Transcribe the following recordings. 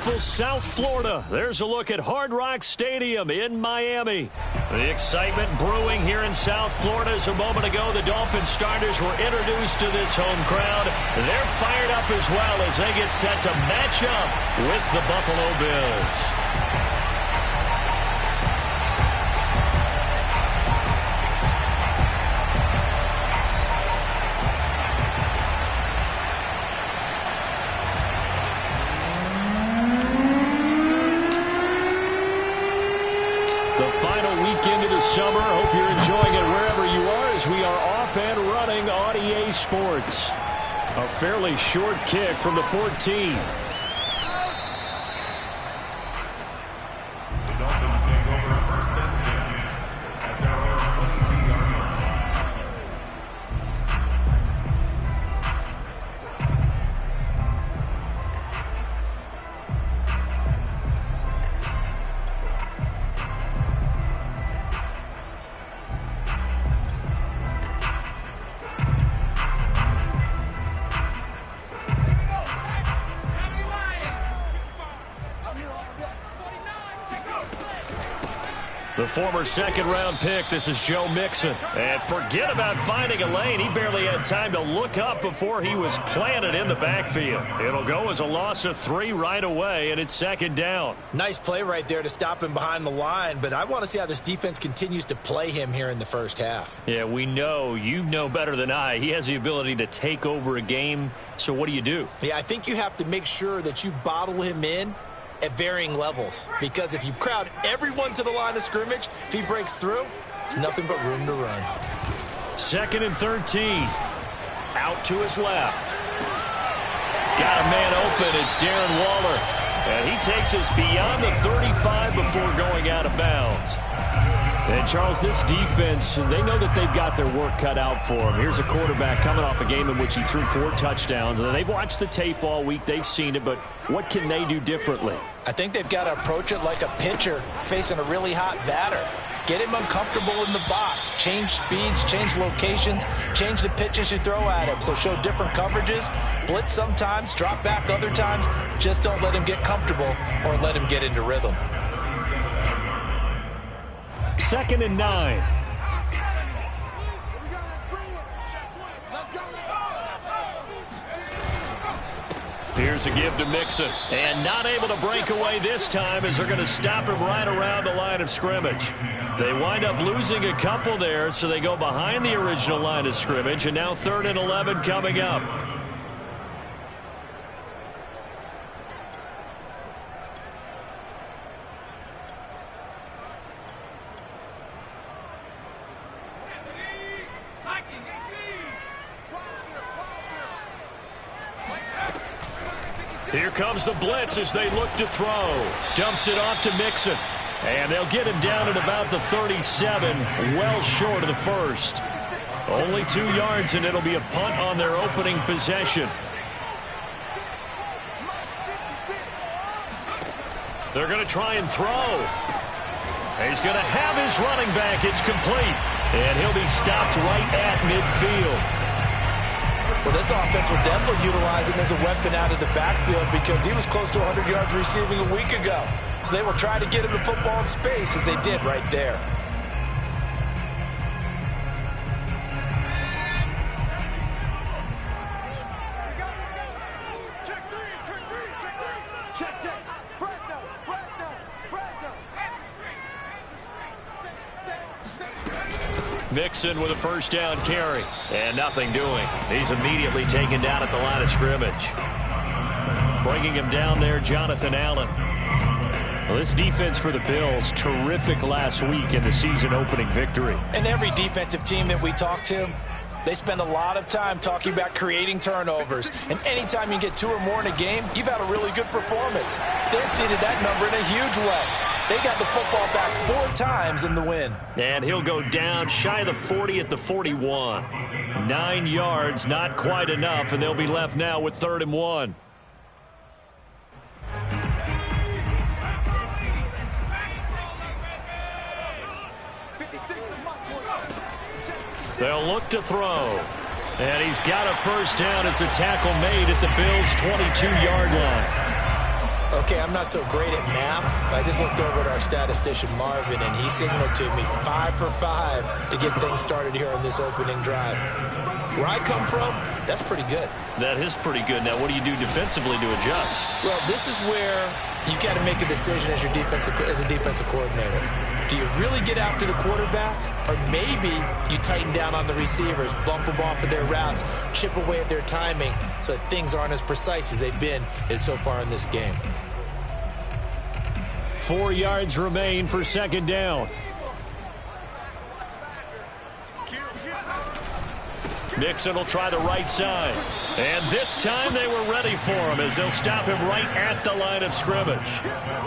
beautiful South Florida. There's a look at Hard Rock Stadium in Miami. The excitement brewing here in South Florida as a moment ago the Dolphins starters were introduced to this home crowd. They're fired up as well as they get set to match up with the Buffalo Bills. Summer. Hope you're enjoying it wherever you are as we are off and running on EA Sports. A fairly short kick from the 14. The Dolphins take over first and 10 at their own 22-yard line. The former second-round pick, this is Joe Mixon. And forget about finding a lane. He barely had time to look up before he was planted in the backfield. It'll go as a loss of 3 right away, and it's second down. Nice play right there to stop him behind the line, but I want to see how this defense continues to play him here in the first half. Yeah, we know. You know better than I. He has the ability to take over a game, so what do you do? Yeah, I think you have to make sure that you bottle him in at varying levels, because if you crowd everyone to the line of scrimmage, if he breaks through, there's nothing but room to run. Second and 13. Out to his left. Got a man open. It's Darren Waller. And he takes us beyond the 35 before going out of bounds. And, Charles, this defense, they know that they've got their work cut out for them. Here's a quarterback coming off a game in which he threw 4 touchdowns. And they've watched the tape all week. They've seen it, but what can they do differently? I think they've got to approach it like a pitcher facing a really hot batter. Get him uncomfortable in the box. Change speeds, change locations, change the pitches you throw at him. So show different coverages, blitz sometimes, drop back other times. Just don't let him get comfortable or let him get into rhythm. Second and 9. Here's a give to Mixon. And not able to break away this time as they're going to stop him right around the line of scrimmage. They wind up losing a couple there, so they go behind the original line of scrimmage, and now 3rd and 11 coming up. Here comes the blitz as they look to throw. Dumps it off to Mixon. And they'll get him down at about the 37, well short of the first. Only 2 yards, and it'll be a punt on their opening possession. They're going to try and throw. He's going to have his running back. It's complete. And he'll be stopped right at midfield. Well, this offense will definitely utilize him as a weapon out of the backfield because he was close to 100 yards receiving a week ago. So they will try to get him the football in space as they did right there. Mixon with a first down carry. And nothing doing. He's immediately taken down at the line of scrimmage. Bringing him down there, Jonathan Allen. Well, this defense for the Bills, terrific last week in the season opening victory. And every defensive team that we talk to, they spend a lot of time talking about creating turnovers. And anytime you get 2 or more in a game, you've had a really good performance. They exceeded that number in a huge way. They got the football back 4 times in the win. And he'll go down shy of the 40 at the 41. 9 yards, not quite enough, and they'll be left now with 3rd and 1. They'll look to throw. And he's got a first down as the tackle made at the Bills' 22-yard line. Okay, I'm not so great at math, but I just looked over at our statistician, Marvin, and he signaled to me 5 for 5 to get things started here on this opening drive. Where I come from, that's pretty good. That is pretty good. Now, what do you do defensively to adjust? Well, this is where you've got to make a decision as a defensive coordinator. Do you really get after the quarterback? Or maybe you tighten down on the receivers, bump them off of their routes, chip away at their timing so that things aren't as precise as they've been so far in this game. 4 yards remain for second down. Mixon will try the right side. And this time they were ready for him as they'll stop him right at the line of scrimmage.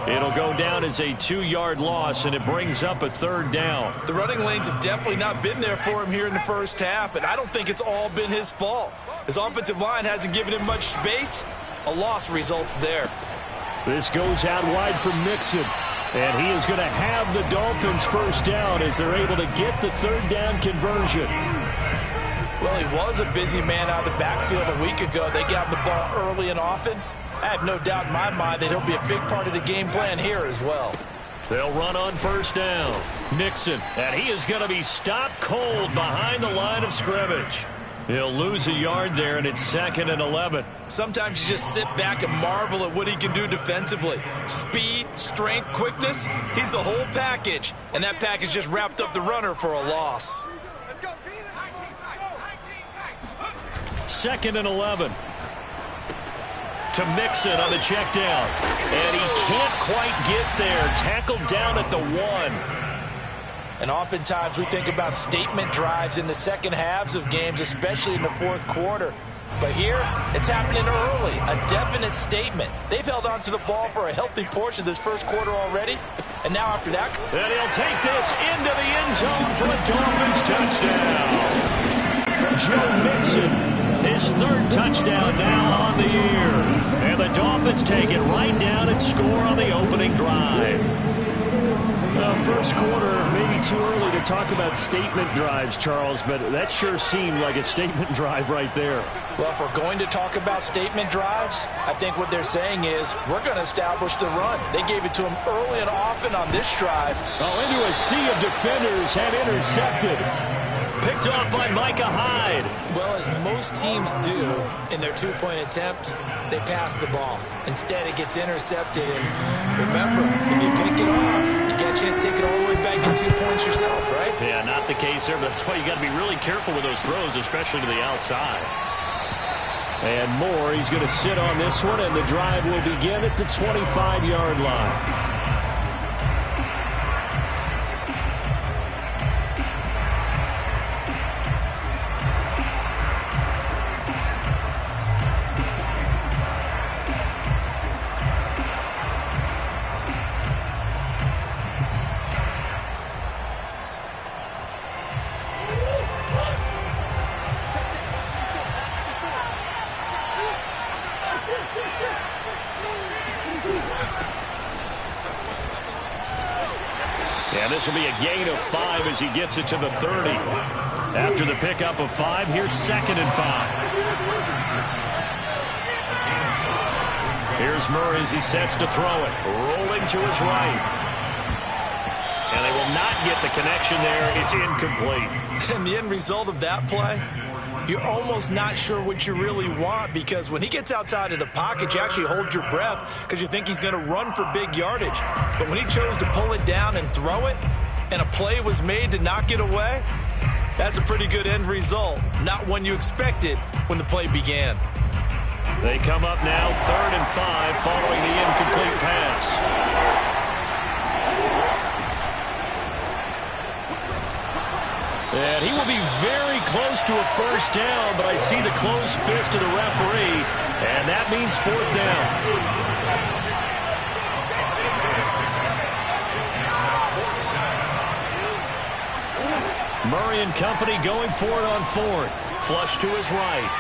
It'll go down as a 2-yard loss, and it brings up a third down. The running lanes have definitely not been there for him here in the first half, and I don't think it's all been his fault. His offensive line hasn't given him much space. A loss results there. This goes out wide for Mixon. And he is going to have the Dolphins first down as they're able to get the third down conversion. Well, he was a busy man out of the backfield a week ago. They got him the ball early and often. I have no doubt in my mind that he'll be a big part of the game plan here as well. They'll run on first down. Mixon, and he is going to be stopped cold behind the line of scrimmage. He'll lose a yard there, and it's 2nd and 11. Sometimes you just sit back and marvel at what he can do defensively. Speed, strength, quickness, he's the whole package. And that package just wrapped up the runner for a loss. 2nd and 11. To Mixon on the check down. And he can't quite get there. Tackled down at the 1. And oftentimes we think about statement drives in the second halves of games, especially in the fourth quarter. But here, it's happening early. A definite statement. They've held on to the ball for a healthy portion of this first quarter already. And now after that... And he'll take this into the end zone for a Dolphins touchdown. Joe Mixon, his third touchdown now on the year. And the Dolphins take it right down and score on the opening drive. First quarter, maybe too early to talk about statement drives, Charles, but that sure seemed like a statement drive right there. Well, if we're going to talk about statement drives, I think what they're saying is we're going to establish the run. They gave it to him early and often on this drive. Oh, into a sea of defenders and intercepted. Picked off by Micah Hyde. Well, as most teams do in their two-point attempt, they pass the ball. Instead, it gets intercepted. And remember, if you pick it off, you get a chance to take it all the way back to 2 points yourself, right? Yeah, not the case there, but that's why you got to be really careful with those throws, especially to the outside. And Moore, he's going to sit on this one, and the drive will begin at the 25-yard line. And this will be a gain of 5 as he gets it to the 30. After the pickup of 5, here's 2nd and 5. Here's Murray as he sets to throw it. Rolling to his right. And they will not get the connection there. It's incomplete. And the end result of that play, you're almost not sure what you really want, because when he gets outside of the pocket, you actually hold your breath because you think he's going to run for big yardage. But when he chose to pull it down and throw it, and a play was made to knock it away, that's a pretty good end result. Not one you expected when the play began. They come up now 3rd and 5 following the incomplete pass. And he will be very close to a first down, but I see the closed fist of the referee, and that means 4th down. Murray and company going for it on 4th. Flush to his right.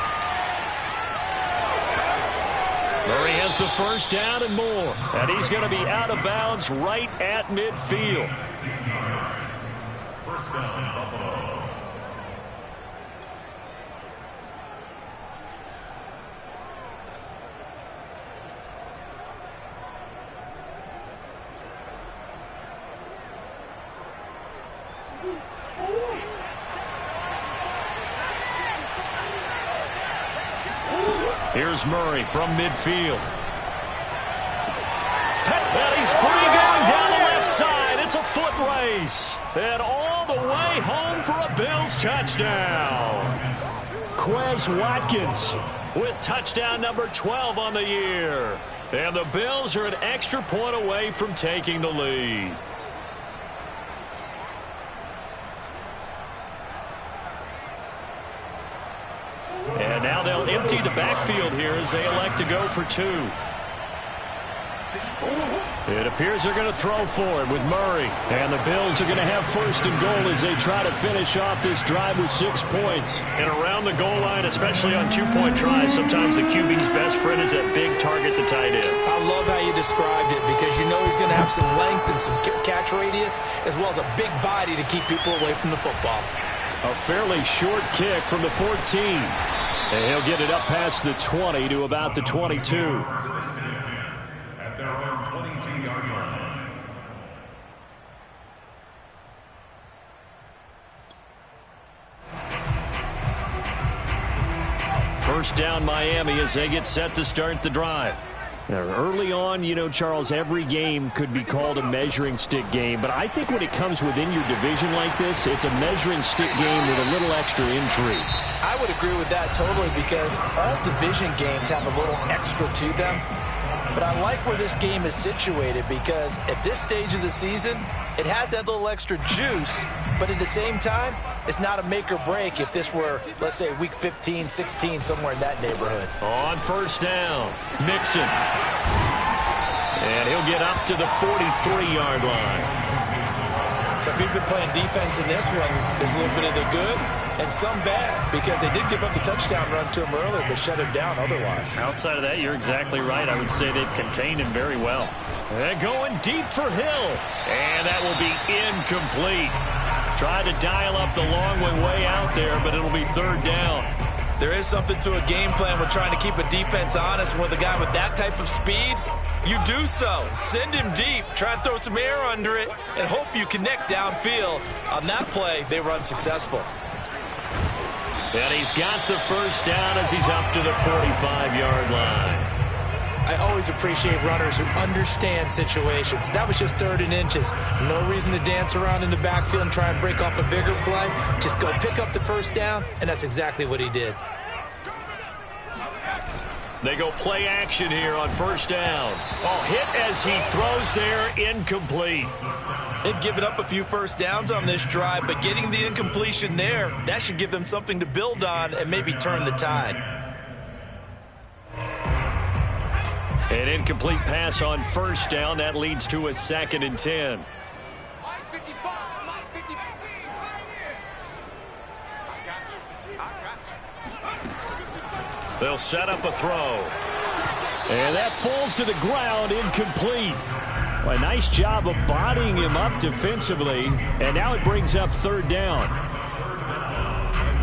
Murray has the first down and more, and he's going to be out of bounds right at midfield. First down, Buffalo. Here's Murray from midfield. And he's free going down the left side. It's a foot race. And all the way home for a Bills touchdown. Quez Watkins with touchdown number 12 on the year. And the Bills are an extra point away from taking the lead. And now they'll empty the backfield here as they elect to go for 2. It appears they're going to throw for it with Murray. And the Bills are going to have first and goal as they try to finish off this drive with 6 points. And around the goal line, especially on 2-point tries, sometimes the QB's best friend is that big target, the tight end. I love how you described it because you know he's going to have some length and some catch radius as well as a big body to keep people away from the football. A fairly short kick from the 14. And he'll get it up past the 20 to about the 22. At their own 22-yard line. First down Miami as they get set to start the drive. Now, early on, you know, Charles, every game could be called a measuring stick game. But I think when it comes within your division like this, it's a measuring stick game with a little extra intrigue. I would agree with that totally because all division games have a little extra to them. But I like where this game is situated because at this stage of the season, it has that little extra juice. But at the same time, it's not a make or break if this were, let's say, week 15, 16, somewhere in that neighborhood. On first down, Mixon. And he'll get up to the 43-yard line. So if you've been playing defense in this one, there's a little bit of the good and some bad because they did give up the touchdown run to him earlier but shut him down otherwise. Outside of that, you're exactly right. I would say they've contained him very well. And going deep for Hill. And that will be incomplete. Tried to dial up the long way out there, but it'll be third down. There is something to a game plan with trying to keep a defense honest. With a guy with that type of speed, you do so. Send him deep, try and throw some air under it, and hope you connect downfield. On that play, they run successful. And he's got the first down as he's up to the 45-yard line. I always appreciate runners who understand situations. That was just 3rd and inches. No reason to dance around in the backfield and try and break off a bigger play. Just go pick up the first down, and that's exactly what he did. They go play action here on first down. Oh, hit as he throws there, incomplete. They've given up a few first downs on this drive, but getting the incompletion there, that should give them something to build on and maybe turn the tide. An incomplete pass on first down. That leads to a 2nd and 10. They'll set up a throw. And that falls to the ground, incomplete. Well, a nice job of bodying him up defensively. And now it brings up third down.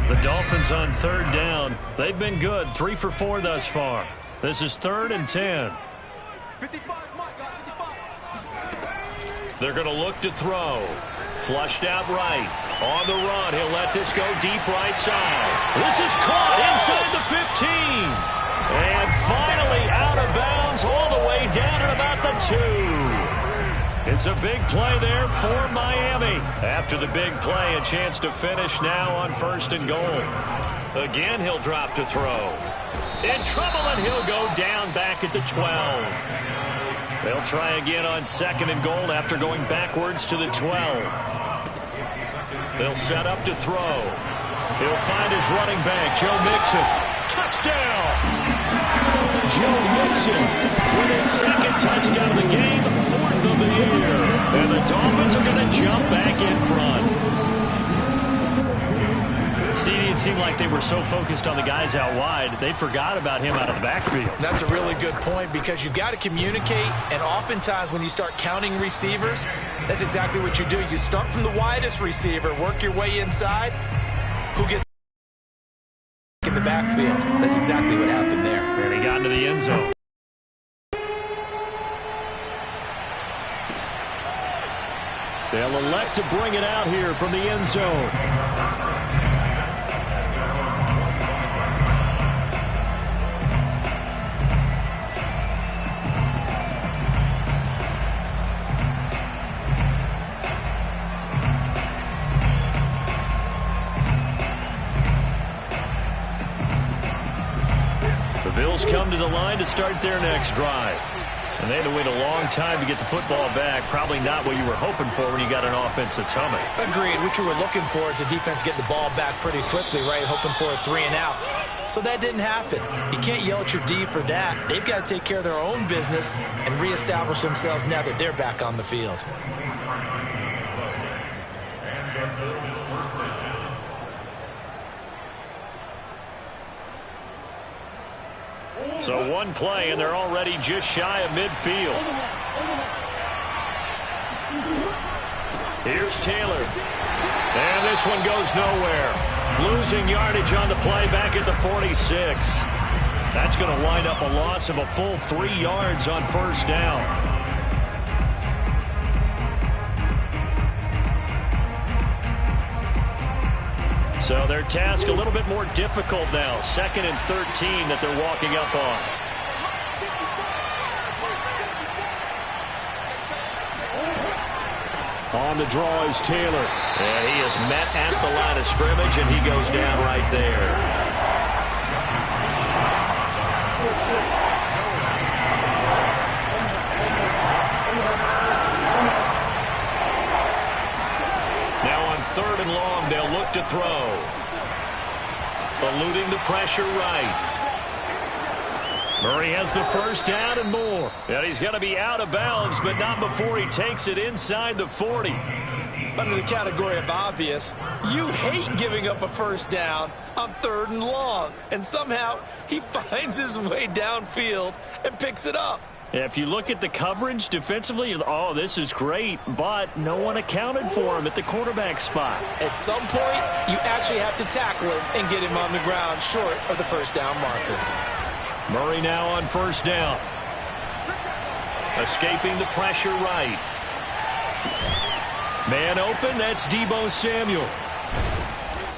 The Dolphins on third down. They've been good, 3 for 4 thus far. This is 3rd and 10. They're going to look to throw. Flushed out right. On the run, he'll let this go deep right side. This is caught inside the 15. And finally out of bounds all the way down at about the 2. It's a big play there for Miami. After the big play, a chance to finish now on 1st and goal. Again, he'll drop to throw. In trouble, and he'll go down back at the 12. They'll try again on 2nd and goal after going backwards to the 12. They'll set up to throw. He'll find his running back, Joe Mixon. Touchdown! Joe Mixon with his 2nd touchdown of the game, 4th of the year. And the Dolphins are going to jump back in front. CD, it seemed like they were so focused on the guys out wide, they forgot about him out of the backfield. That's a really good point because you've got to communicate, and oftentimes when you start counting receivers, that's exactly what you do. You start from the widest receiver, work your way inside. Who gets in the backfield? That's exactly what happened there. And he got into the end zone. They'll elect to bring it out here from the end zone. Bills come to the line to start their next drive. And they had to wait a long time to get the football back. Probably not what you were hoping for when you got an offense that's humming. Agreed. What you were looking for is the defense getting the ball back pretty quickly, right? Hoping for a 3-and-out. So that didn't happen. You can't yell at your D for that. They've got to take care of their own business and reestablish themselves now that they're back on the field. So one play, and they're already just shy of midfield. Here's Taylor. And this one goes nowhere. Losing yardage on the play back at the 46. That's going to wind up a loss of a full 3 yards on first down. So their task a little bit more difficult now. 2nd and 13 that they're walking up on. On the draw is Taylor. And he is met at the line of scrimmage, and he goes down right there. Now on 3rd and long, they'll look to throw. Eluding the pressure right. Murray has the first down and more. And he's going to be out of bounds, but not before he takes it inside the 40. Under the category of obvious, you hate giving up a first down on 3rd and long. And somehow he finds his way downfield and picks it up. If you look at the coverage defensively, oh, this is great, but no one accounted for him at the quarterback spot. At some point, you actually have to tackle him and get him on the ground short of the first down marker. Murray now on first down. Escaping the pressure right. Man open, that's Deebo Samuel.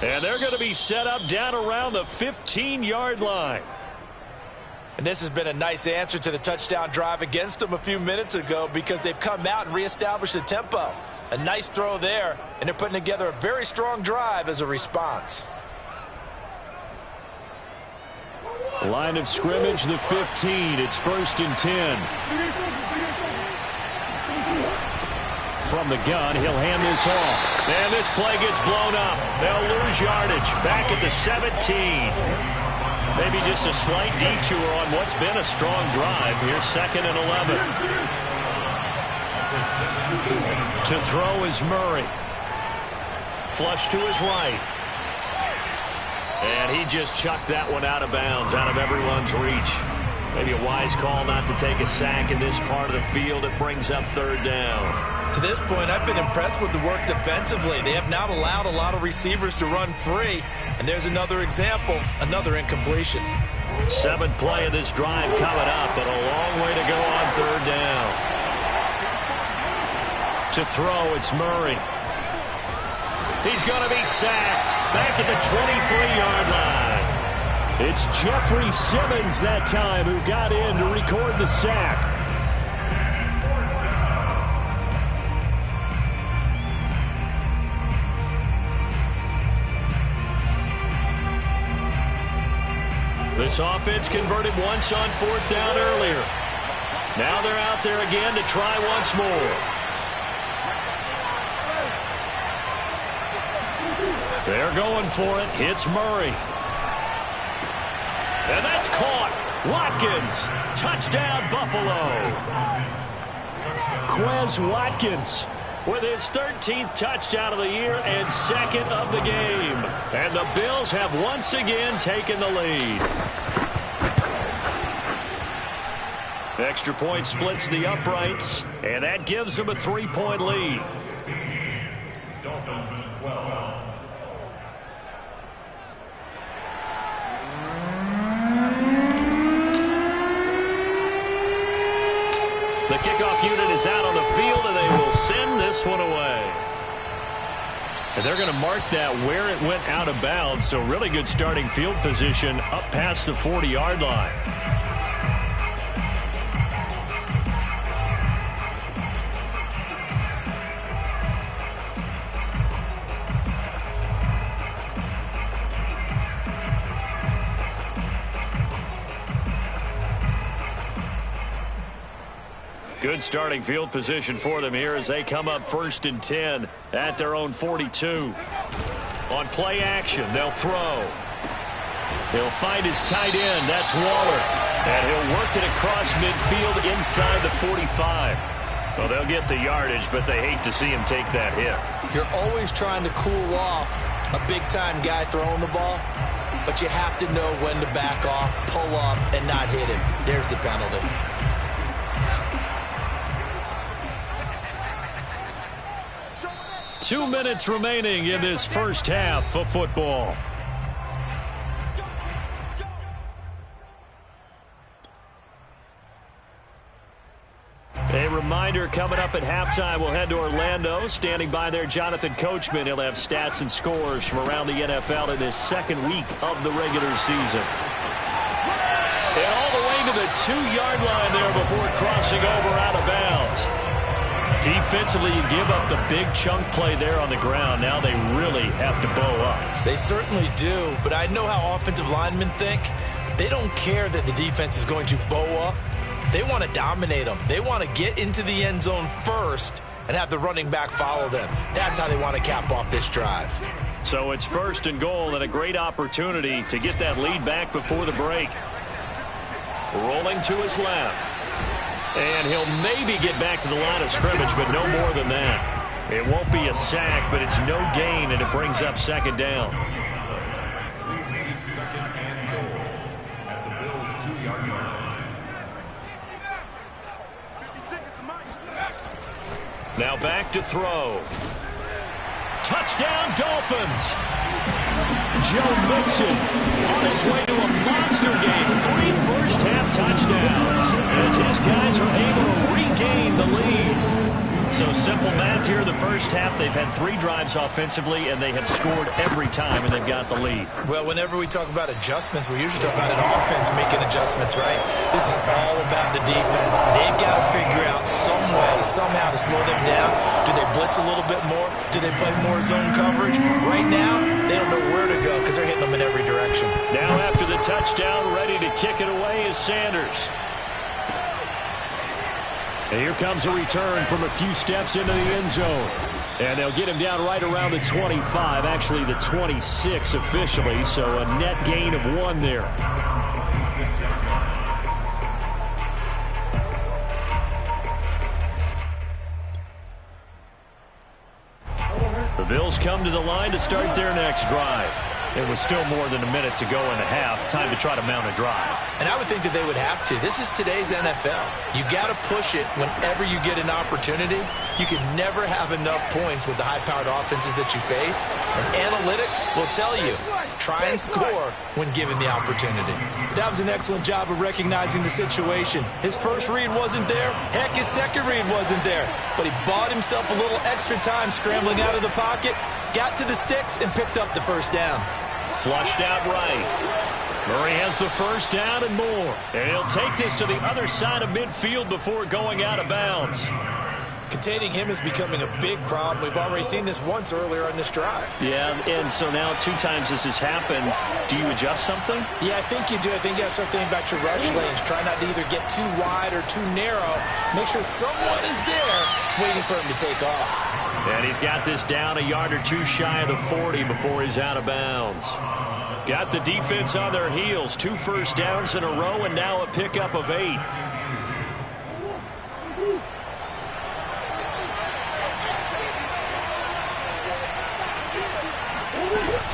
And they're going to be set up down around the 15-yard line. And this has been a nice answer to the touchdown drive against them a few minutes ago because they've come out and reestablished the tempo. A nice throw there, and they're putting together a very strong drive as a response. Line of scrimmage, the 15. It's 1st and 10. From the gun, he'll hand this off. And this play gets blown up. They'll lose yardage. Back at the 17. Maybe just a slight detour on what's been a strong drive. Here's 2nd and 11. To throw is Murray. Flush to his right. And he just chucked that one out of bounds, out of everyone's reach. Maybe a wise call not to take a sack in this part of the field. It brings up 3rd down. To this point, I've been impressed with the work defensively. They have not allowed a lot of receivers to run free. And there's another example, another incompletion. 7th play of this drive coming up, but a long way to go on 3rd down. To throw, it's Murray. He's going to be sacked back at the 23-yard line. It's Jeffrey Simmons that time who got in to record the sack. This offense converted once on 4th down earlier. Now they're out there again to try once more. They're going for it. It's Murray. And that's caught. Watkins. Touchdown, Buffalo. Quez Watkins with his 13th touchdown of the year and 2nd of the game. And the Bills have once again taken the lead. Extra point splits the uprights, and that gives them a 3-point lead. Dolphins 12. The kickoff unit is out on the field, and they will send this one away. And they're going to mark that where it went out of bounds, so really good starting field position up past the 40-yard line. Good starting field position for them here as they come up 1st and 10 at their own 42. On play action, they'll throw. He'll find his tight end. That's Waller. And he'll work it across midfield inside the 45. Well, they'll get the yardage, but they hate to see him take that hit. You're always trying to cool off a big-time guy throwing the ball, but you have to know when to back off, pull up, and not hit him. There's the penalty. Two minutes remaining in this first half of football. A reminder coming up at halftime, we'll head to Orlando. Standing by there, Jonathan Coachman. He'll have stats and scores from around the NFL in this second week of the regular season. And all the way to the 2-yard line there before crossing over out of bounds. Defensively, you give up the big chunk play there on the ground. Now they really have to bow up. They certainly do, but I know how offensive linemen think. They don't care that the defense is going to bow up. They want to dominate them. They want to get into the end zone first and have the running back follow them. That's how they want to cap off this drive. So it's 1st and goal and a great opportunity to get that lead back before the break. Rolling to his left. And he'll maybe get back to the line of scrimmage, but no more than that. It won't be a sack, but it's no gain, and it brings up 2nd down. Second and goal at the Bills' 2-yard line. Now back to throw. Touchdown, Dolphins! Joe Mixon on his way to a monster game. 3 first-half touchdowns as his guys are able to regain the lead. So simple math here in the first half. They've had 3 drives offensively, and they have scored every time, and they've got the lead. Well, whenever we talk about adjustments, we usually talk about an offense making adjustments, right? This is all about the defense. They've got to figure out some way, somehow to slow them down. Do they blitz a little bit more? Do they play more zone coverage? Right now, they don't know where to go because they're hitting them in every direction. Now after the touchdown, ready to kick it away is Sanders. And here comes a return from a few steps into the end zone. And they'll get him down right around the 25, actually the 26 officially, so a net gain of 1 there. The Bills come to the line to start their next drive. It was still more than a minute to go in the half. Time to try to mount a drive. And I would think that they would have to. This is today's NFL. You got to push it whenever you get an opportunity. You can never have enough points with the high-powered offenses that you face. And analytics will tell you, try and score when given the opportunity. That was an excellent job of recognizing the situation. His first read wasn't there. Heck, his second read wasn't there. But he bought himself a little extra time scrambling out of the pocket, got to the sticks, and picked up the first down. Flushed out right. Murray has the first down and more. And he'll take this to the other side of midfield before going out of bounds. Containing him is becoming a big problem. We've already seen this once earlier on this drive. Yeah, and so now 2 times this has happened. Do you adjust something? Yeah, I think you do. I think you got to start thinking about your rush lanes. Try not to either get too wide or too narrow. Make sure someone is there waiting for him to take off. And he's got this down a yard or 2 shy of the 40 before he's out of bounds. Got the defense on their heels. 2 first downs in a row and now a pickup of 8.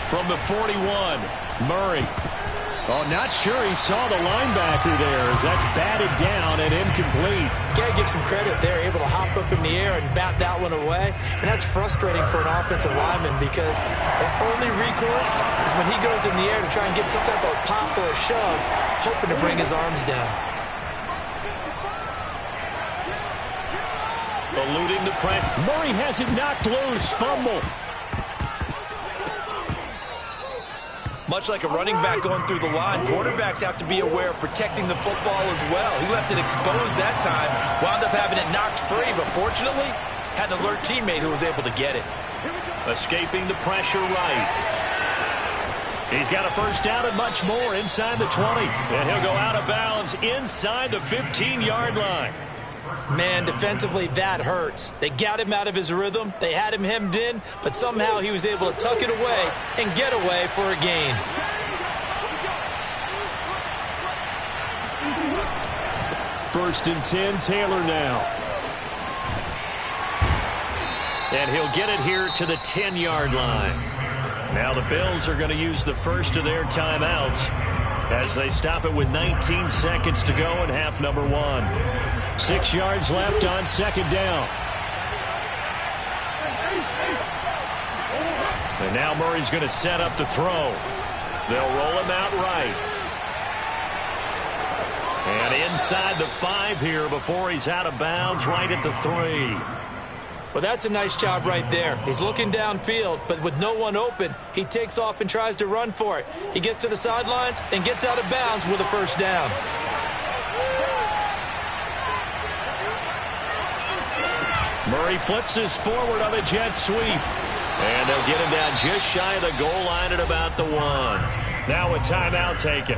From the 41, Murray. Oh, not sure he saw the linebacker there as that's batted down and incomplete. Got to give some credit there, able to hop up in the air and bat that one away. And that's frustrating for an offensive lineman because the only recourse is when he goes in the air to try and get some type of pop or a shove, hoping to bring his arms down. Eluding the press. Murray has it knocked loose. Fumble. Much like a running back going through the line, quarterbacks have to be aware of protecting the football as well. He left it exposed that time, wound up having it knocked free, but fortunately, had an alert teammate who was able to get it. Escaping the pressure right. He's got a first down and much more inside the 20. And he'll go out of bounds inside the 15-yard line. Man, defensively, that hurts. They got him out of his rhythm. They had him hemmed in, but somehow he was able to tuck it away and get away for a gain. First and 10, Taylor now. And he'll get it here to the 10-yard line. Now the Bills are going to use the first of their timeouts as they stop it with 19 seconds to go in half number 1. 6 yards left on second down. And now Murray's going to set up the throw. They'll roll him out right. And inside the 5 here before he's out of bounds, right at the 3. Well, that's a nice job right there. He's looking downfield, but with no one open, he takes off and tries to run for it. He gets to the sidelines and gets out of bounds with a first down. Murray flips his forward on a jet sweep. And they'll get him down just shy of the goal line at about the 1. Now a timeout taken.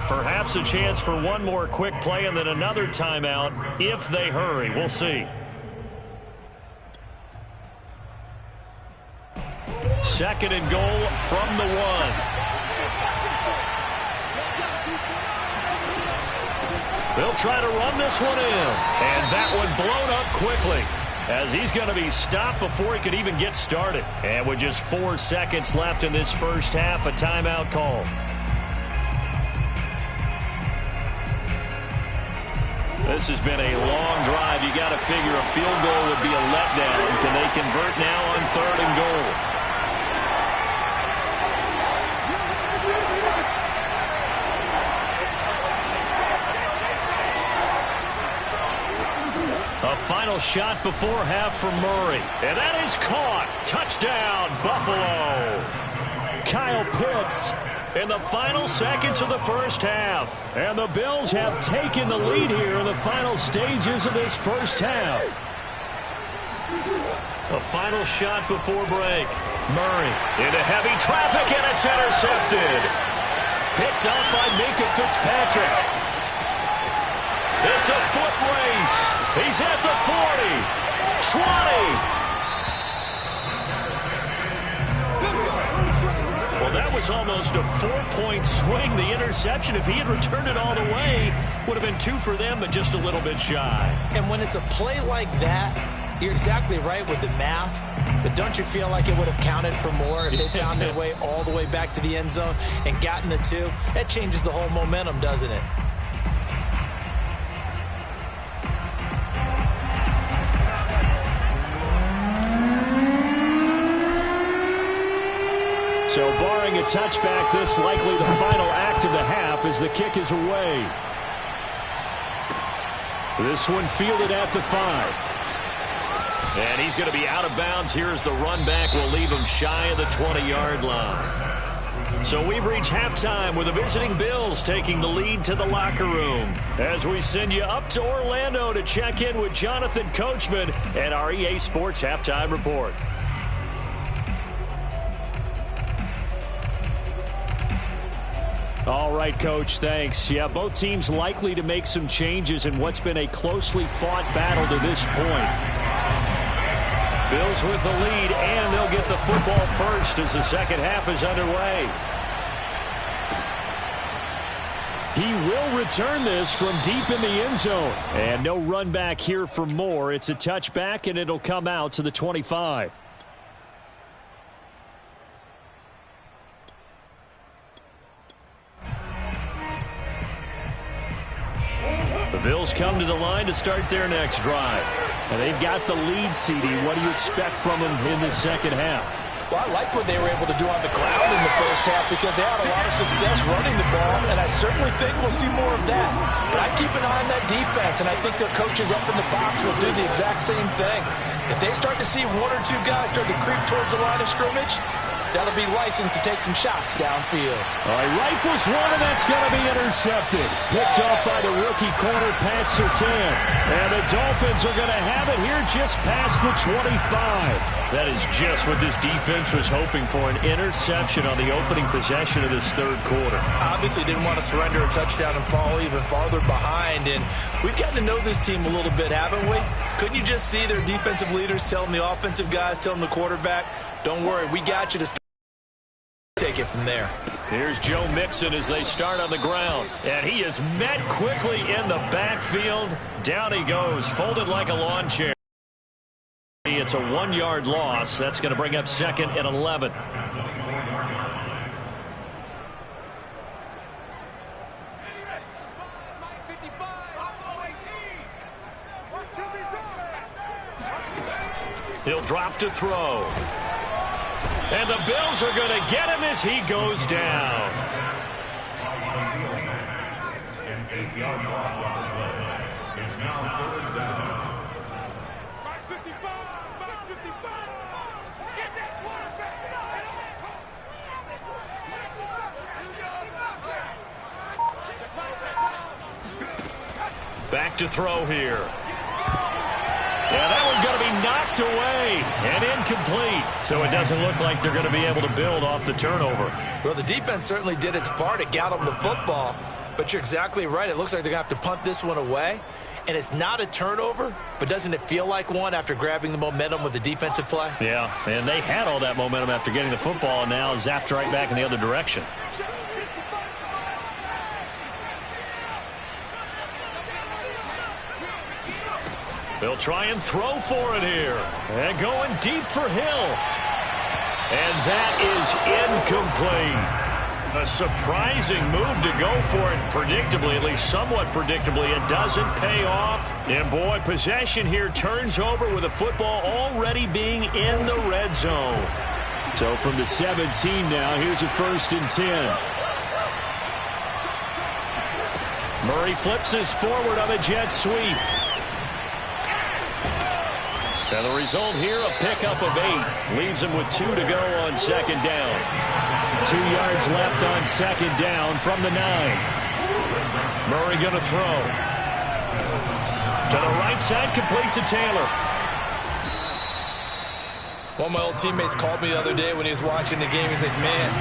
Perhaps a chance for one more quick play and then another timeout if they hurry. We'll see. Second and goal from the 1. They'll try to run this one in. And that one blown up quickly as he's going to be stopped before he could even get started. And with just 4 seconds left in this first half, a timeout call. This has been a long drive. You got to figure a field goal would be a letdown. Can they convert now on 3rd and goal? A final shot before half from Murray. And that is caught. Touchdown, Buffalo. Kyle Pitts in the final seconds of the first half. And the Bills have taken the lead here in the final stages of this first half. A final shot before break. Murray into heavy traffic, and it's intercepted. Picked up by Minkah Fitzpatrick. It's a foot race. He's at the 40, 20. Well, that was almost a 4-point swing. The interception, if he had returned it all the way, would have been 2 for them, but just a little bit shy. And when it's a play like that, you're exactly right with the math. But don't you feel like it would have counted for more if they found their way all the way back to the end zone and gotten the 2? That changes the whole momentum, doesn't it? So barring a touchback, this likely the final act of the half as the kick is away. This one fielded at the 5. And he's going to be out of bounds here as the run back will leave him shy of the 20-yard line. So we've reached halftime with the visiting Bills taking the lead to the locker room. As we send you up to Orlando to check in with Jonathan Coachman and our EA Sports Halftime Report. All right, Coach, thanks. Yeah, both teams likely to make some changes in what's been a closely fought battle to this point. Bills with the lead, and they'll get the football first as the second half is underway. He will return this from deep in the end zone. And no run back here for Moore. It's a touchback, and it'll come out to the 25. The Bills come to the line to start their next drive. And they've got the lead, CD. What do you expect from them in the second half? Well, I like what they were able to do on the ground in the first half because they had a lot of success running the ball, and I certainly think we'll see more of that. But I keep an eye on that defense, and I think their coaches up in the box will do the exact same thing. If they start to see 1 or 2 guys start to creep towards the line of scrimmage, That'll be licensed to take some shots downfield. All right, rifles one, and that's going to be intercepted. Picked off by the rookie corner, Pat Surtain. And the Dolphins are going to have it here just past the 25. That is just what this defense was hoping for, an interception on the opening possession of this third quarter. Obviously didn't want to surrender a touchdown and fall even farther behind. And we've gotten to know this team a little bit, haven't we? Couldn't you just see their defensive leaders telling the offensive guys, telling the quarterback, don't worry, we got you to take it from there. Here's Joe Mixon as they start on the ground. And he is met quickly in the backfield. Down he goes, folded like a lawn chair. It's a 1-yard loss. That's going to bring up 2nd and 11. He'll drop to throw. And the Bills are going to get him as he goes down. An 8-yard loss on the play. It's now 3rd down. Back to throw here. Yeah, that one's going to be knocked away and incomplete. So it doesn't look like they're going to be able to build off the turnover. Well, the defense certainly did its part. It got them the football. But you're exactly right. It looks like they're going to have to punt this one away. And it's not a turnover, but doesn't it feel like one after grabbing the momentum with the defensive play? Yeah, and they had all that momentum after getting the football and now zapped right back in the other direction. They'll try and throw for it here. And going deep for Hill. And that is incomplete. A surprising move to go for it predictably, at least somewhat predictably. It doesn't pay off. And, boy, possession here turns over with the football already being in the red zone. So from the 17 now, here's a 1st and 10. Murray flips his forward on a jet sweep. And the result here, a pickup of 8. Leaves him with 2 to go on 2nd down. 2 yards left on 2nd down from the 9. Murray going to throw. To the right side, complete to Taylor. One of my old teammates called me the other day when he was watching the game. He's like, man,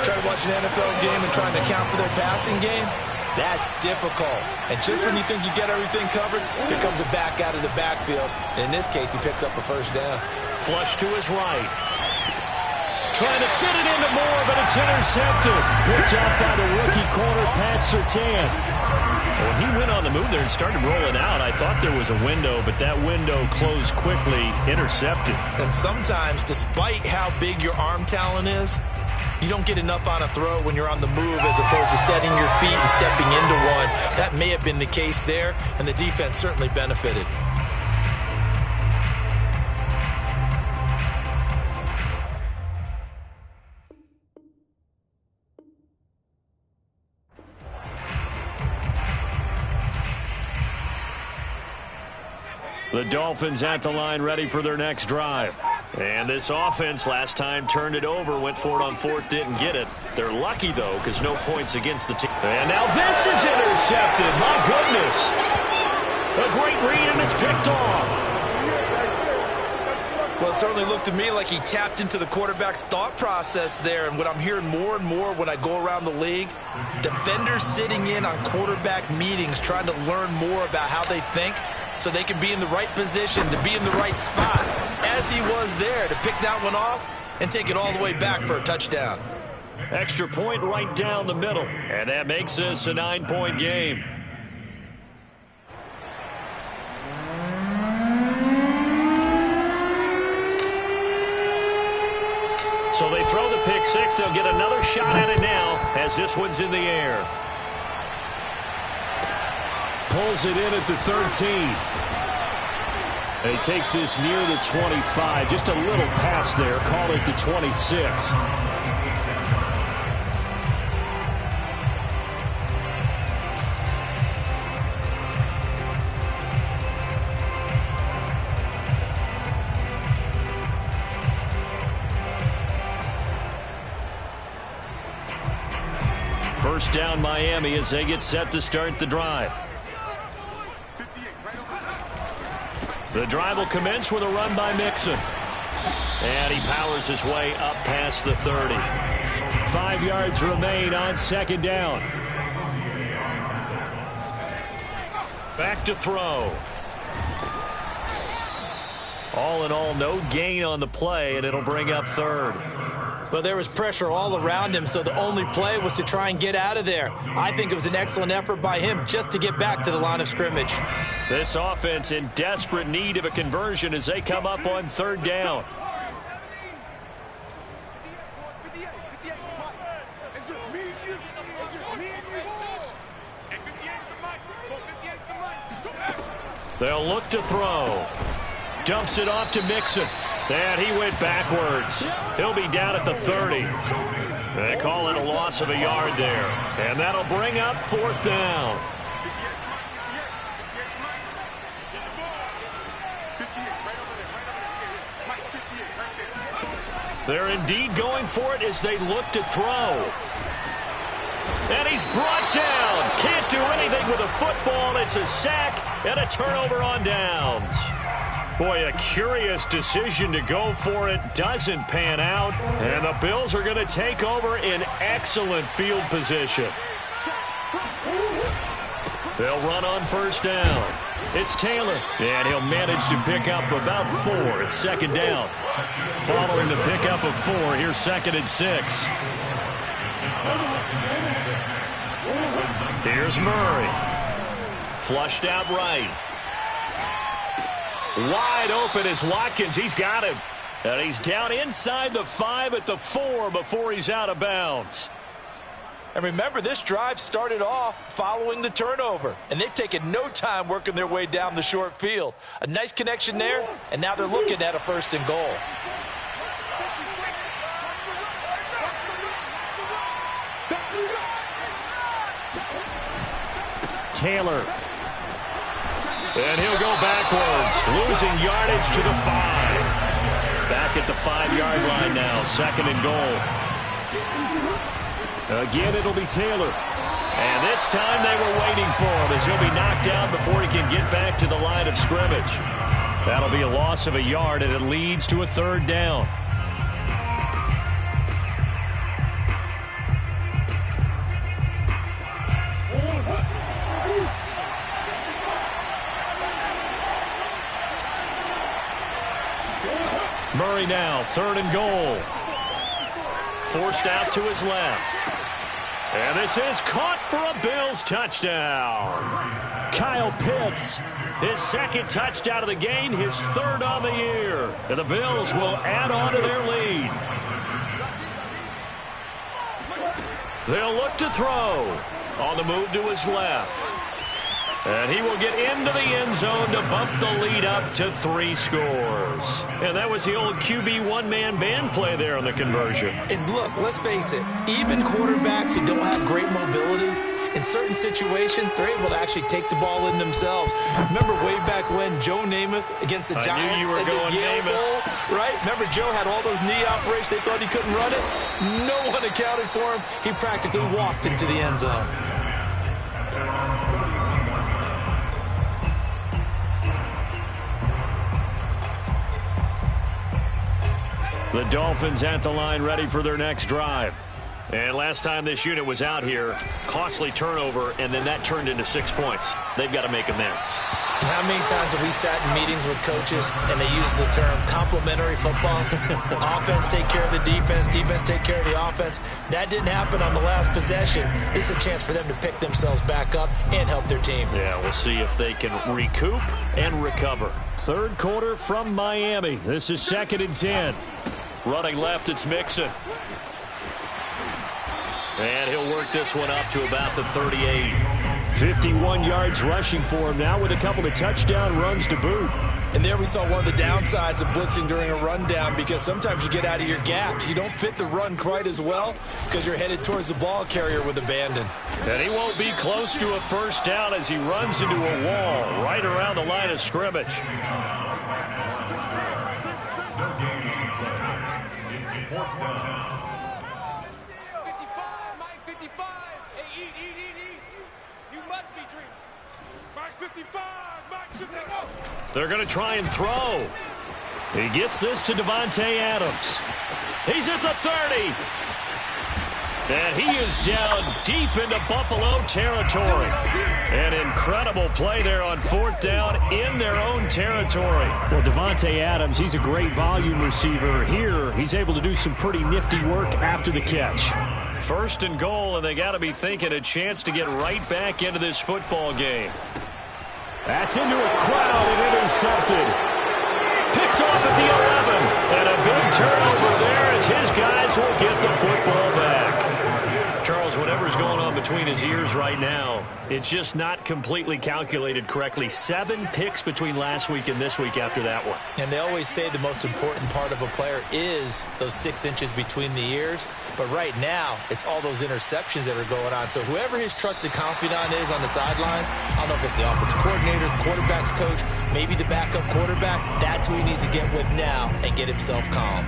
trying to watch an NFL game and trying to account for their passing game? That's difficult. And just when you think you get everything covered, here comes a back out of the backfield. And in this case, he picks up a 1st down. Flush to his right. Trying to fit it into Moore, but it's intercepted. Picked off by the rookie corner, Pat Surtain. When he went on the move there and started rolling out, I thought there was a window, but that window closed quickly, intercepted. And sometimes, despite how big your arm talent is, you don't get enough on a throw when you're on the move as opposed to setting your feet and stepping into one. That may have been the case there, and the defense certainly benefited. The Dolphins at the line, ready for their next drive. And this offense last time turned it over, went for it on 4th, didn't get it. They're lucky, though, because no points against the team. And now this is intercepted. My goodness. A great read, and it's picked off. Well, it certainly looked to me like he tapped into the quarterback's thought process there. And what I'm hearing more and more when I go around the league, defenders sitting in on quarterback meetings trying to learn more about how they think so they can be in the right position, to be in the right spot, as he was there, to pick that one off and take it all the way back for a touchdown. Extra point right down the middle. And that makes this a 9-point game. So they throw the pick 6. They'll get another shot at it now as this one's in the air. Pulls it in at the 13. And he takes this near the 25. Just a little pass there. Call it the 26. First down Miami as they get set to start the drive. The drive will commence with a run by Mixon. And he powers his way up past the 30. 5 yards remain on second down. Back to throw. All in all, no gain on the play, and it'll bring up third. Well, there was pressure all around him, so the only play was to try and get out of there. I think it was an excellent effort by him just to get back to the line of scrimmage. This offense in desperate need of a conversion as they come up on third down. They'll look to throw. Dumps it off to Mixon. And he went backwards. He'll be down at the 30. They call it a loss of a yard there. And that'll bring up fourth down. They're indeed going for it as they look to throw. And he's brought down. Can't do anything with a football. It's a sack and a turnover on downs. Boy, a curious decision to go for it. Doesn't pan out. And the Bills are going to take over in excellent field position. They'll run on first down. It's Taylor. And he'll manage to pick up about 4. It's second down. Following the pickup of 4, here's second and 6. Here's Murray. Flushed out right. Wide open is Watkins. He's got him. And he's down inside the 5 at the 4 before he's out of bounds. And remember, this drive started off following the turnover. And they've taken no time working their way down the short field. A nice connection there, and now they're looking at a first and goal. Taylor. And he'll go backwards, losing yardage to the 5. Back at the 5-yard line now, second and goal. Again, it'll be Taylor. And this time they were waiting for him as he'll be knocked down before he can get back to the line of scrimmage. That'll be a loss of a yard, and it leads to a third down. Murray now, third and goal. Forced out to his left. And this is caught for a Bills touchdown. Kyle Pitts, his second touchdown of the game, his third on the year. And the Bills will add on to their lead. They'll look to throw. On the move to his left. And he will get into the end zone to bump the lead up to 3 scores. And that was the old QB one-man band play there on the conversion. And look, let's face it, even quarterbacks who don't have great mobility, in certain situations, they're able to actually take the ball in themselves. Remember way back when Joe Namath against the Giants at the Yale Bowl, right? Remember Joe had all those knee operations. They thought he couldn't run it. No one accounted for him. He practically walked into the end zone. The Dolphins at the line ready for their next drive. And last time this unit was out here, costly turnover, and then that turned into 6 points. They've got to make amends. And how many times have we sat in meetings with coaches and they use the term complementary football? Offense take care of the defense, defense take care of the offense. That didn't happen on the last possession. This is a chance for them to pick themselves back up and help their team. Yeah, we'll see if they can recoup and recover. Third quarter from Miami. This is second and 10. Running left, it's Mixon. And he'll work this one up to about the 38. 51 yards rushing for him now with a couple of touchdown runs to boot. And there we saw one of the downsides of blitzing during a rundown, because sometimes you get out of your gaps. You don't fit the run quite as well because you're headed towards the ball carrier with abandon. And he won't be close to a first down as he runs into a wall right around the line of scrimmage. You must be dreaming. Mike 55, Mike 55. They're going to try and throw. He gets this to Davante Adams. He's at the 30. And he is down deep into Buffalo territory. An incredible play there on 4th down in their own territory. Well, Davante Adams, he's a great volume receiver. Here, he's able to do some pretty nifty work after the catch. 1st and goal, and they got to be thinking a chance to get right back into this football game. That's into a crowd and intercepted. Picked off at the 11. And a big turnover there as his guys will get the football back. Charles, whatever's going on between his ears right now, it's just not completely calculated correctly. 7 picks between last week and this week after that one. And they always say the most important part of a player is those 6 inches between the ears. But right now, it's all those interceptions that are going on. So whoever his trusted confidant is on the sidelines, I don't know if it's the offensive coordinator, the quarterback's coach, maybe the backup quarterback, that's who he needs to get with now and get himself calm.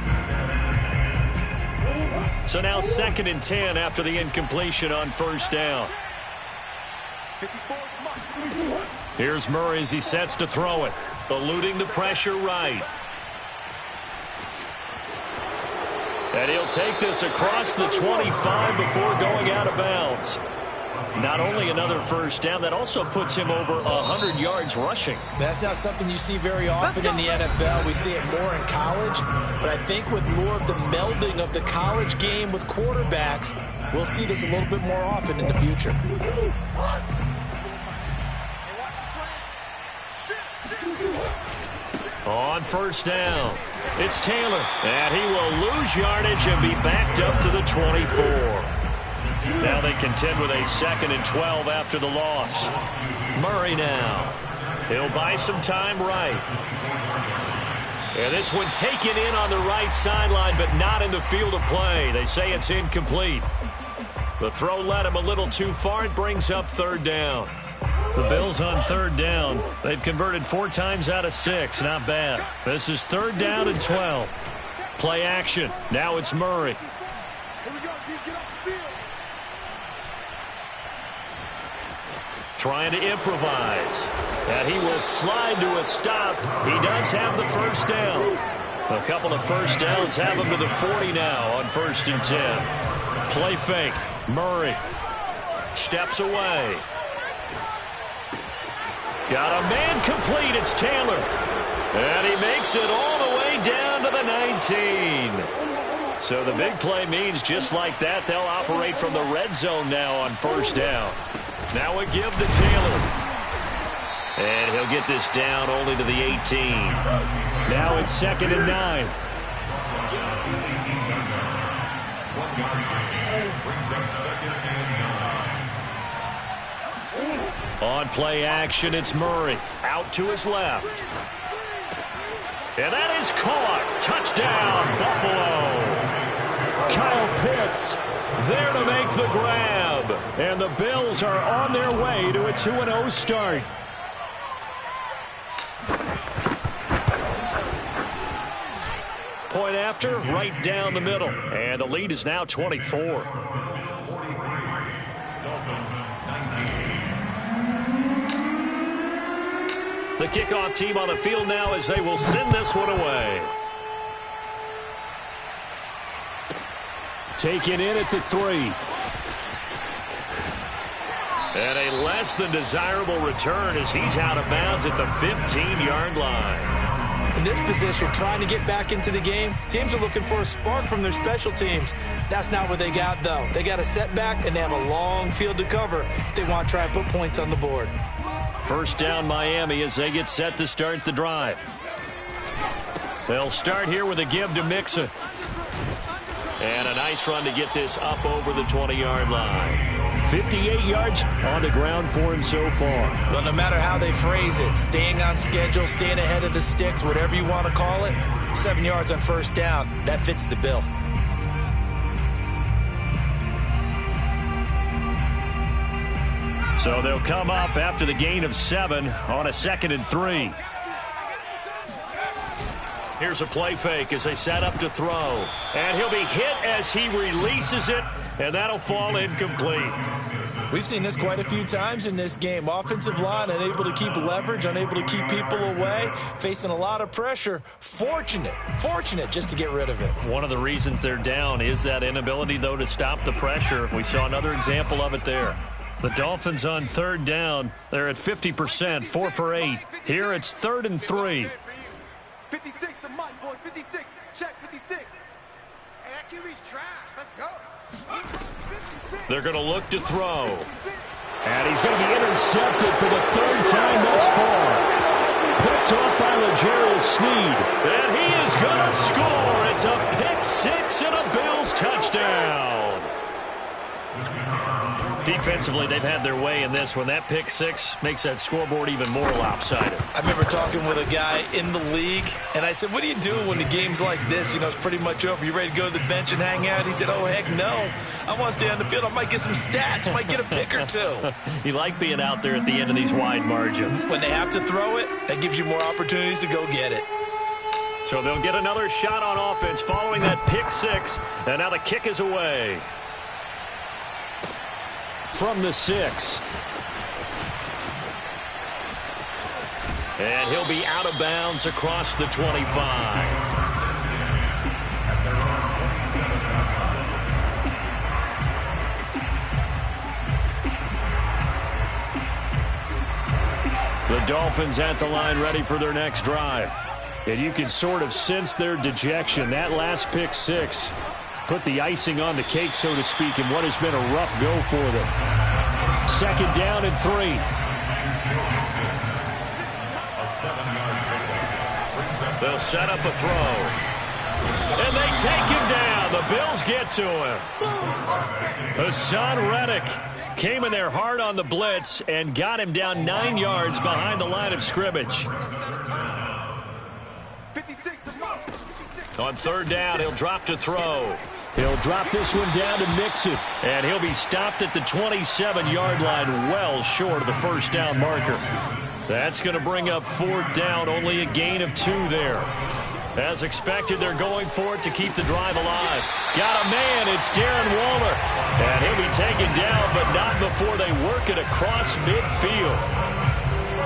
So now 2nd and 10 after the incompletion on 1st down. Here's Murray as he sets to throw it, eluding the pressure right. And he'll take this across the 25 before going out of bounds. Not only another 1st down, that also puts him over 100 yards rushing. That's not something you see very often in the NFL. We see it more in college. But I think with more of the melding of the college game with quarterbacks, we'll see this a little bit more often in the future. On 1st down, it's Taylor. And he will lose yardage and be backed up to the 24. Now they contend with a 2nd and 12 after the loss. Murray now. He'll buy some time right. And this one taken in on the right sideline, but not in the field of play. They say it's incomplete. The throw led him a little too far. It brings up 3rd down. The Bills on 3rd down. They've converted 4 times out of 6. Not bad. This is 3rd down and 12. Play action. Now it's Murray. Here we go, D. Get off the field. Trying to improvise. And he will slide to a stop. He does have the 1st down. A couple of 1st downs have him to the 40 now on 1st and 10. Play fake. Murray steps away. Got a man complete. It's Taylor. And he makes it all the way down to the 19. So the big play means just like that, they'll operate from the red zone now on 1st down. Now a give to Taylor. And he'll get this down only to the 18. Now it's 2nd and 9. On play action, it's Murray. Out to his left. And that is caught. Touchdown, Buffalo. Kyle Pitts there to make the grab. And the Bills are on their way to a 2-0 start. Point after, right down the middle. And the lead is now 24. The kickoff team on the field now as they will send this one away. Taken in at the 3. And a less than desirable return as he's out of bounds at the 15-yard line. In this position, trying to get back into the game, teams are looking for a spark from their special teams. That's not what they got, though. They got a setback, and they have a long field to cover if they want to try and put points on the board. 1st down Miami as they get set to start the drive. They'll start here with a give to Mixon. And a nice run to get this up over the 20-yard line. 58 yards on the ground for him so far. Well, no matter how they phrase it, staying on schedule, staying ahead of the sticks, whatever you want to call it, 7 yards on 1st down, that fits the bill. So they'll come up after the gain of 7 on a 2nd and 3. Here's a play fake as they set up to throw. And he'll be hit as he releases it, and that'll fall incomplete. We've seen this quite a few times in this game. Offensive line unable to keep leverage, unable to keep people away, facing a lot of pressure. Fortunate just to get rid of it. One of the reasons they're down is that inability, though, to stop the pressure. We saw another example of it there. The Dolphins on third down. They're at 50%, 4 for 8. Here it's 3rd and 3. 56 to Mike, boys. 56. Check 56. Hey, that QB's trash. Let's go. 56. They're going to look to throw. And he's going to be intercepted for the 3rd time thus far. Picked off by L'Jarius Sneed. And he is going to score. It's a pick 6 and a Bills touchdown. Defensively, they've had their way in this one. That pick 6 makes that scoreboard even more lopsided. I remember talking with a guy in the league, and I said, what do you do when the game's like this? You know, it's pretty much over. You ready to go to the bench and hang out? He said, oh, heck no. I want to stay on the field. I might get some stats. I might get a pick or two. You like being out there at the end of these wide margins. When they have to throw it, that gives you more opportunities to go get it. So they'll get another shot on offense following that pick 6, and now the kick is away. From the 6. And he'll be out of bounds across the 25. The Dolphins at the line ready for their next drive. And you can sort of sense their dejection. That last pick 6 put the icing on the cake, so to speak, in what has been a rough go for them. 2nd down and 3. They'll set up a throw. And they take him down. The Bills get to him. Hassan Reddick came in there hard on the blitz and got him down 9 yards behind the line of scrimmage. On 3rd down, he'll drop to throw. He'll drop this one down to Mixon. And he'll be stopped at the 27-yard line, well short of the 1st down marker. That's going to bring up 4th down, only a gain of 2 there. As expected, they're going for it to keep the drive alive. Got a man, it's Darren Waller. And he'll be taken down, but not before they work it across midfield.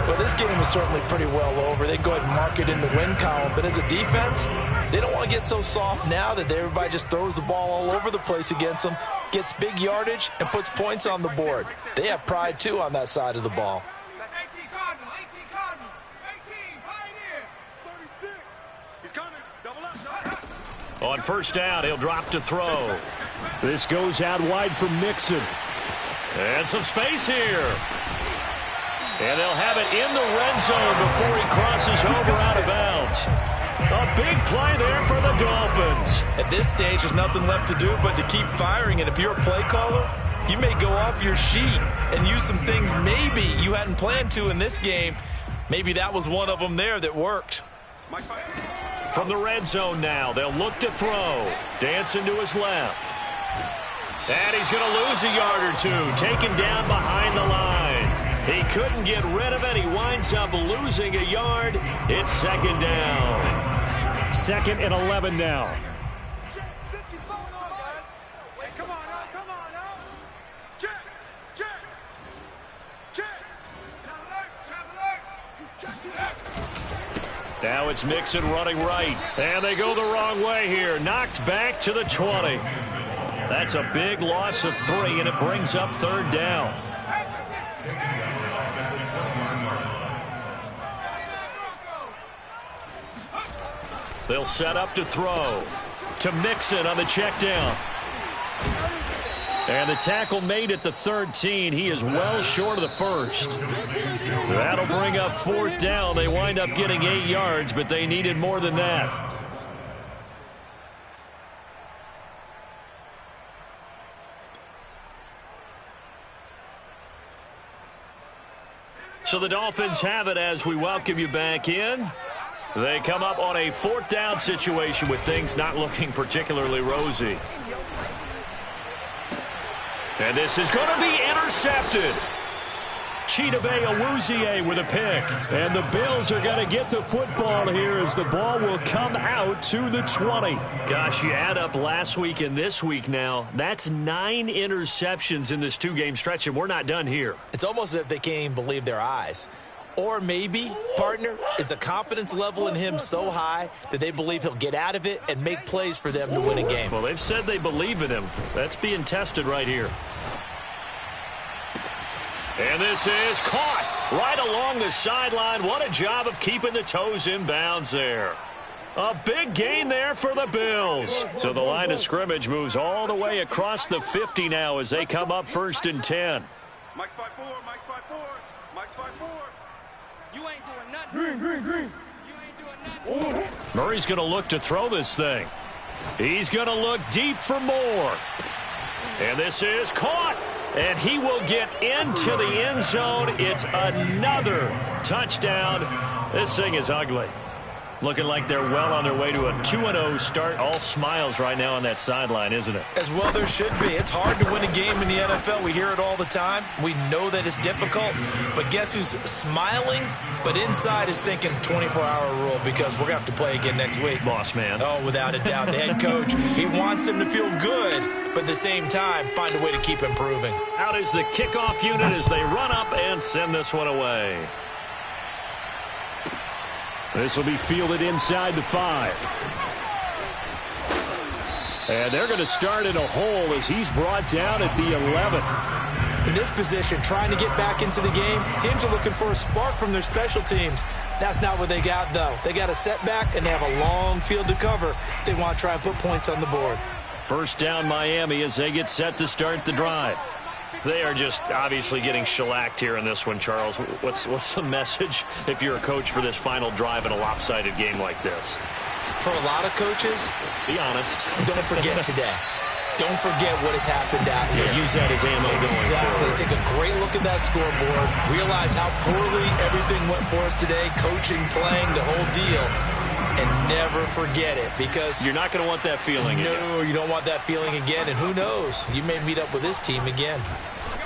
Well, this game is certainly pretty well over. They go ahead and mark it in the win column. But as a defense, they don't want to get so soft now that everybody just throws the ball all over the place against them, gets big yardage, and puts points on the board. They have pride, too, on that side of the ball. 18 Cardinal, 18 Cardinal, 18 Pioneer, 36. He's coming. Double up. On 1st down, he'll drop to throw. This goes out wide for Mixon. And some space here. And they'll have it in the red zone before he crosses over out of bounds. A big play there for the Dolphins. At this stage, there's nothing left to do but to keep firing. And if you're a play caller, you may go off your sheet and use some things maybe you hadn't planned to in this game. Maybe that was one of them there that worked. From the red zone now, they'll look to throw. Dancing to his left. And he's going to lose a yard or 2, taken down behind the line. He couldn't get rid of it. He winds up losing a yard. It's 2nd down. 2nd and 11 now. Now it's Mixon running right. And they go the wrong way here. Knocked back to the 20. That's a big loss of 3, and it brings up 3rd down. They'll set up to throw. To Mixon on the check down. And the tackle made at the 13. He is well short of the 1st. That'll bring up 4th down. They wind up getting 8 yards, but they needed more than that. So the Dolphins have it as we welcome you back in. They come up on a 4th down situation with things not looking particularly rosy. And this is going to be intercepted. Chidobe Awuzie with a pick. And the Bills are going to get the football here as the ball will come out to the 20. Gosh, you add up last week and this week now, that's 9 interceptions in this 2-game stretch, and we're not done here. It's almost as if they can't even believe their eyes. Or maybe, partner, is the confidence level in him so high that they believe he'll get out of it and make plays for them to win a game. Well, they've said they believe in him. That's being tested right here. And this is caught right along the sideline. What a job of keeping the toes in bounds there. A big gain there for the Bills. So the line of scrimmage moves all the way across the 50 now as they come up 1st and 10. Mike's 5-4, Mike's 5-4, Mike's 5-4. You ain't doing nothing. Green. You ain't doing nothing. Murray's going to look to throw this thing. He's going to look deep for more. And this is caught. And he will get into the end zone. It's another touchdown. This thing is ugly. Looking like they're well on their way to a 2-0 start. All smiles right now on that sideline, isn't it? As well there should be. It's hard to win a game in the NFL. We hear it all the time. We know that it's difficult. But guess who's smiling? But inside is thinking 24-hour rule because we're going to have to play again next week. Boss man. Oh, without a doubt. The head coach, he wants them to feel good, but at the same time, find a way to keep improving. Out is the kickoff unit as they run up and send this one away. This will be fielded inside the 5. And they're going to start in a hole as he's brought down at the 11. In this position, trying to get back into the game, teams are looking for a spark from their special teams. That's not what they got, though. They got a setback, and they have a long field to cover if they want to try and put points on the board. First down Miami as they get set to start the drive. They are just obviously getting shellacked here in this one, Charles. What's the message if you're a coach for this final drive in a lopsided game like this? For a lot of coaches, be honest. Don't forget today. Don't forget what has happened out here. Yeah, use that as ammo going forward. Take a great look at that scoreboard. Realize how poorly everything went for us today. Coaching, playing, the whole deal. And never forget it because you're not going to want that feeling again. No, you don't want that feeling again. And who knows? You may meet up with this team again.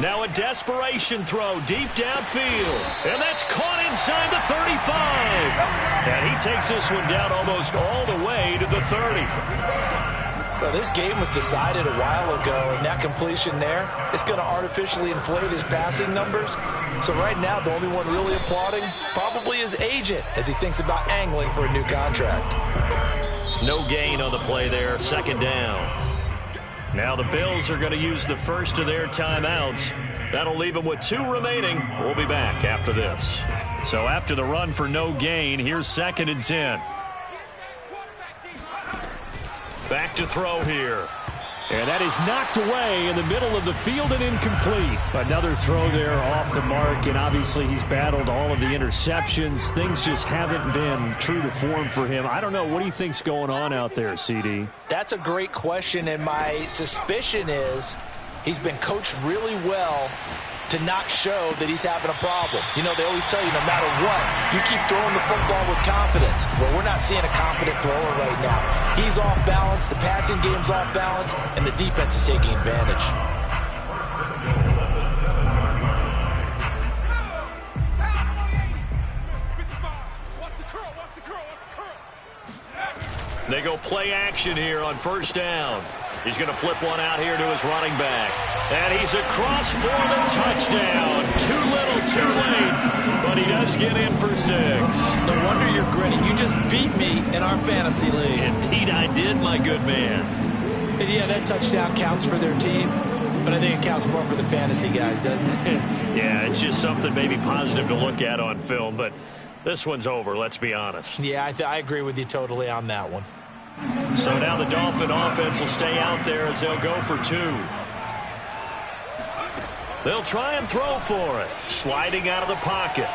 Now a desperation throw deep downfield. And that's caught inside the 35. And he takes this one down almost all the way to the 30. Well, this game was decided a while ago, and that completion there, it's going to artificially inflate his passing numbers. So right now, the only one really applauding probably his agent as he thinks about angling for a new contract. No gain on the play there, 2nd down. Now the Bills are going to use the first of their timeouts. That'll leave them with 2 remaining. We'll be back after this. So after the run for no gain, here's 2nd and 10. Back to throw here. And that is knocked away in the middle of the field and incomplete. Another throw there off the mark, and obviously he's battled all of the interceptions. Things just haven't been true to form for him. I don't know. What do you think's going on out there, CD? That's a great question, and my suspicion is he's been coached really well to not show that he's having a problem. You know, they always tell you no matter what, you keep throwing the football with confidence. Well, we're not seeing a confident thrower right now. He's off balance, the passing game's off balance, and the defense is taking advantage. They go play action here on 1st down. He's going to flip one out here to his running back. And he's across for the touchdown. Too little, too late. But he does get in for 6. No wonder you're grinning. You just beat me in our fantasy league. Indeed I did, my good man. And yeah, that touchdown counts for their team. But I think it counts more for the fantasy guys, doesn't it? Yeah, it's just something maybe positive to look at on film. But this one's over, let's be honest. Yeah, I agree with you totally on that one. So now the Dolphin offense will stay out there as they'll go for 2. They'll try and throw for it. Sliding out of the pocket.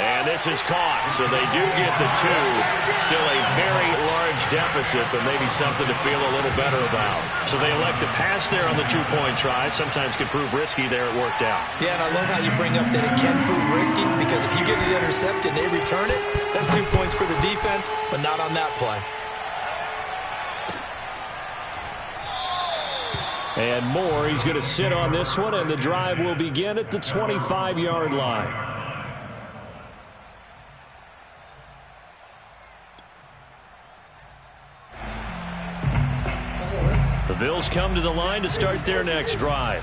And this is caught, so they do get the 2. Still a very large deficit, but maybe something to feel a little better about. So they elect to pass there on the 2-point try. Sometimes could prove risky. There it worked out. Yeah, and I love how you bring up that it can prove risky, because if you get it intercepted and they return it, that's 2 points for the defense, but not on that play. And Moore, he's going to sit on this one, and the drive will begin at the 25-yard line. The Bills come to the line to start their next drive.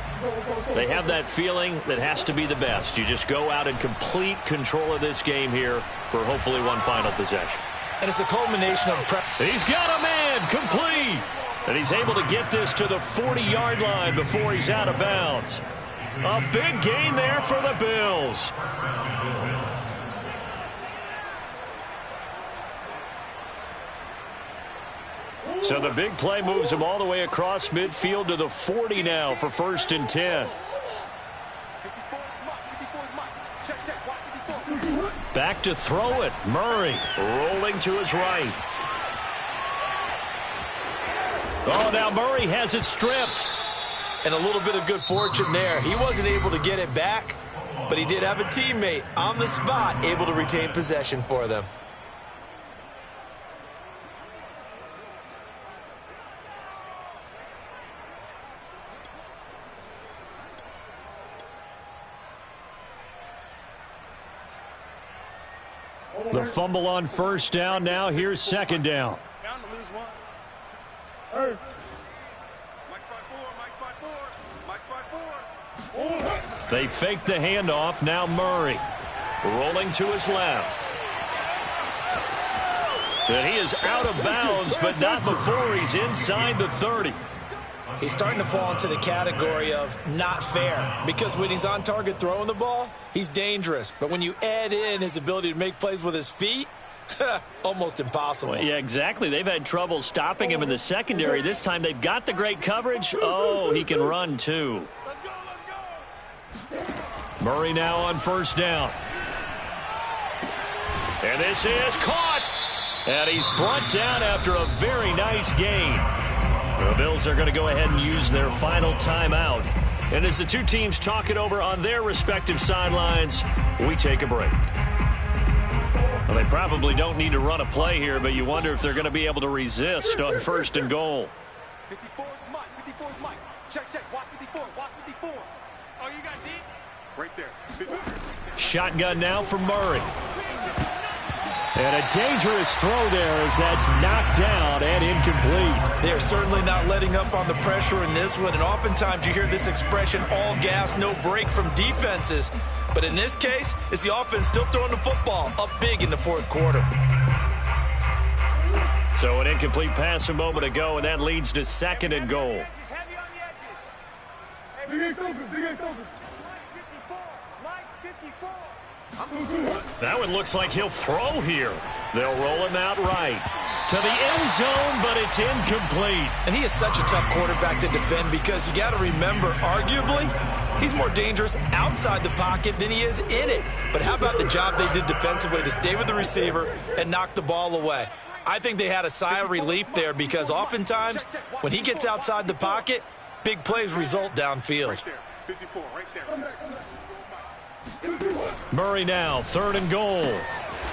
They have that feeling that has to be the best. You just go out and complete control of this game here for hopefully one final possession. And it's a culmination of prep. He's got a man complete. And he's able to get this to the 40-yard line before he's out of bounds. A big gain there for the Bills. So the big play moves him all the way across midfield to the 40 now for 1st and 10. Back to throw it. Murray rolling to his right. Oh, now Murray has it stripped. And a little bit of good fortune there. He wasn't able to get it back, but he did have a teammate on the spot able to retain possession for them. The fumble on 1st down. Now here's 2nd down. Bound to lose one. Mike's by four. They fake the handoff. Now Murray rolling to his left. And he is out of bounds, but not before he's inside the 30. He's starting to fall into the category of not fair, because when he's on target throwing the ball, he's dangerous. But when you add in his ability to make plays with his feet, almost impossible. Well, yeah, exactly. They've had trouble stopping him in the secondary. This time they've got the great coverage. Oh, he can run too. Murray now on 1st down. And this is caught. And he's brought down after a very nice gain. The Bills are going to go ahead and use their final timeout. And as the two teams talk it over on their respective sidelines, we take a break. Well, they probably don't need to run a play here, but you wonder if they're going to be able to resist on 1st and goal. 54 is Mike. 54 is Mike. Check. Watch 54. Watch 54. Oh, you got deep? Right there. Shotgun now for Murray. And a dangerous throw there as that's knocked down and incomplete. They're certainly not letting up on the pressure in this one, and oftentimes you hear this expression, all gas, no break from defenses. But in this case, it's the offense still throwing the football up big in the 4th quarter. So an incomplete pass a moment ago, and that leads to 2nd and goal. Heavy on the edges. Big Ace open. Big Ace open. Mike 54. That one looks like he'll throw here. They'll roll him out right to the end zone, but it's incomplete. And he is such a tough quarterback to defend, because you got to remember, arguably, he's more dangerous outside the pocket than he is in it. But how about the job they did defensively to stay with the receiver and knock the ball away? I think they had a sigh of relief there, because oftentimes when he gets outside the pocket, big plays result downfield. Right there. 54. Right there. Murray now, 3rd and goal.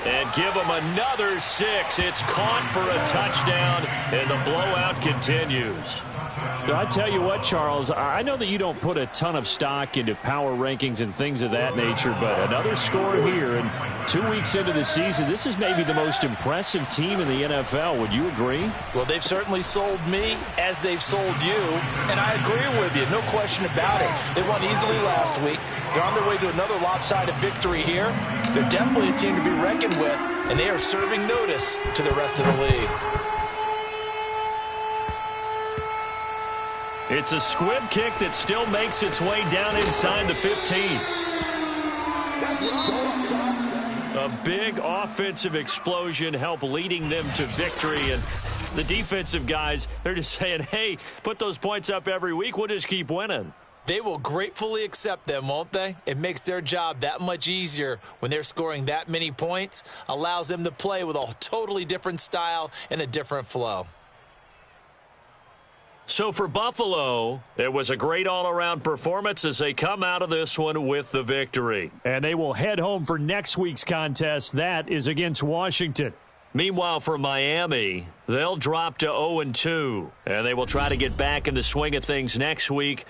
And give him another 6. It's caught for a touchdown, and the blowout continues. I tell you what, Charles, I know that you don't put a ton of stock into power rankings and things of that nature, but another score here, and 2 weeks into the season, this is maybe the most impressive team in the NFL. Would you agree? Well, they've certainly sold me as they've sold you, and I agree with you, no question about it. They won easily last week. They're on their way to another lopsided victory here. They're definitely a team to be reckoned with, and they are serving notice to the rest of the league. It's a squib kick that still makes its way down inside the 15. A big offensive explosion helped leading them to victory, and the defensive guys, they're just saying, hey, put those points up every week, we'll just keep winning. They will gratefully accept them, won't they? It makes their job that much easier when they're scoring that many points, allows them to play with a totally different style and a different flow. So for Buffalo, it was a great all-around performance as they come out of this one with the victory. And they will head home for next week's contest. That is against Washington. Meanwhile, for Miami, they'll drop to 0-2, and they will try to get back in the swing of things next week